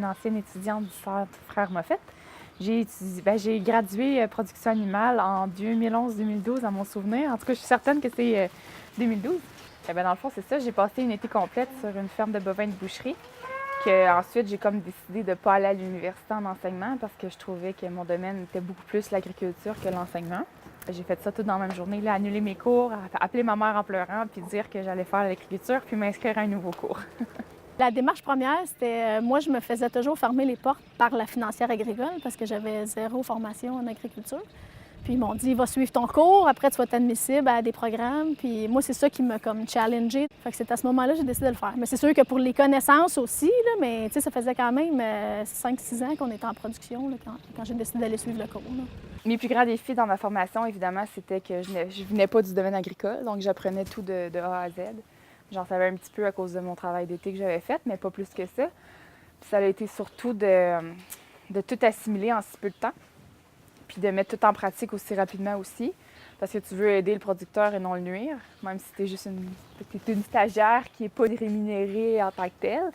ancienne étudiante du Centre Frères Moffett. J'ai gradué production animale en 2011-2012 à mon souvenir. En tout cas, je suis certaine que c'est 2012. Dans le fond, c'est ça. J'ai passé une été complète sur une ferme de bovins de boucherie. Ensuite, j'ai comme décidé de ne pas aller à l'université en enseignement parce que je trouvais que mon domaine était beaucoup plus l'agriculture que l'enseignement. J'ai fait ça tout dans la même journée, là, annuler mes cours, appeler ma mère en pleurant, puis dire que j'allais faire l'agriculture, puis m'inscrire à un nouveau cours. La démarche première, c'était, moi, je me faisais toujours fermer les portes par la financière agricole parce que j'avais 0 formation en agriculture. Puis ils m'ont dit, va suivre ton cours, après tu vas être admissible à des programmes. Puis moi, c'est ça qui m'a comme challengée. Fait que c'est à ce moment-là que j'ai décidé de le faire. Mais c'est sûr que pour les connaissances aussi, là, mais tu sais, ça faisait quand même 5-6 ans qu'on était en production là, quand j'ai décidé d'aller suivre le cours. Là. Mes plus grands défis dans ma formation, évidemment, c'était que je venais pas du domaine agricole, donc j'apprenais tout de A à Z. J'en savais un petit peu à cause de mon travail d'été que j'avais fait, mais pas plus que ça. Puis ça a été surtout de tout assimiler en si peu de temps, puis de mettre tout en pratique aussi rapidement aussi, parce que tu veux aider le producteur et non le nuire, même si tu es juste une stagiaire qui n'est pas rémunérée en tant que telle.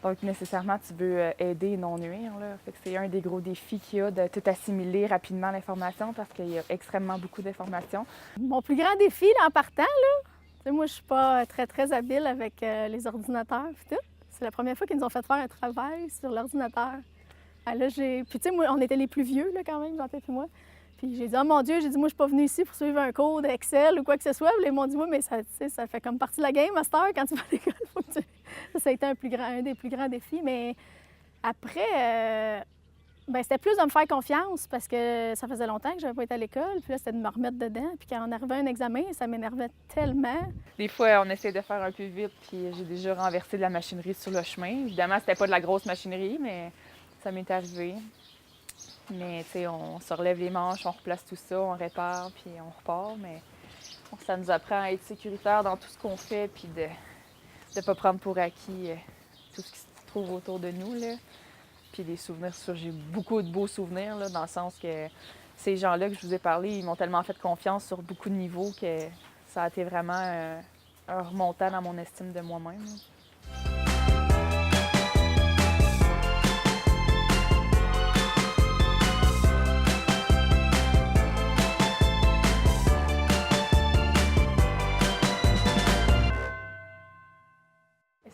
Donc, nécessairement, tu veux aider et non nuire. Là. Fait que c'est un des gros défis qu'il y a de tout assimiler rapidement l'information parce qu'il y a extrêmement beaucoup d'informations. Mon plus grand défi là, en partant, là, moi, je suis pas très habile avec les ordinateurs et tout. C'est la première fois qu'ils nous ont fait faire un travail sur l'ordinateur. Ah, là, puis, tu sais, moi, on était les plus vieux, là, quand même, Jean-Pierre et moi. Puis j'ai dit, oh mon Dieu, j'ai dit, moi, je suis pas venue ici pour suivre un cours d'Excel ou quoi que ce soit. Puis ils m'ont dit, oui, mais ça fait comme partie de la game, master, quand tu vas à l'école. Ça a été un des plus grands défis. Mais après, c'était plus de me faire confiance parce que ça faisait longtemps que je n'avais pas été à l'école. Puis là, c'était de me remettre dedans. Puis quand on arrivait à un examen, ça m'énervait tellement. Des fois, on essaie de faire un peu vite, puis j'ai déjà renversé de la machinerie sur le chemin. Évidemment, c'était pas de la grosse machinerie, mais ça m'est arrivé. Mais tu sais, on se relève les manches, on replace tout ça, on répare, puis on repart. Mais ça nous apprend à être sécuritaire dans tout ce qu'on fait, puis de ne pas prendre pour acquis tout ce qui se trouve autour de nous. Là. Puis des souvenirs, j'ai beaucoup de beaux souvenirs, là, dans le sens que ces gens-là que je vous ai parlé, ils m'ont tellement fait confiance sur beaucoup de niveaux que ça a été vraiment un remontant dans mon estime de moi-même. Là.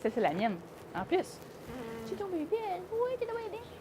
Ça, c'est la mienne, en plus. Tu es tombée belle. Oui, tu es tombée belle.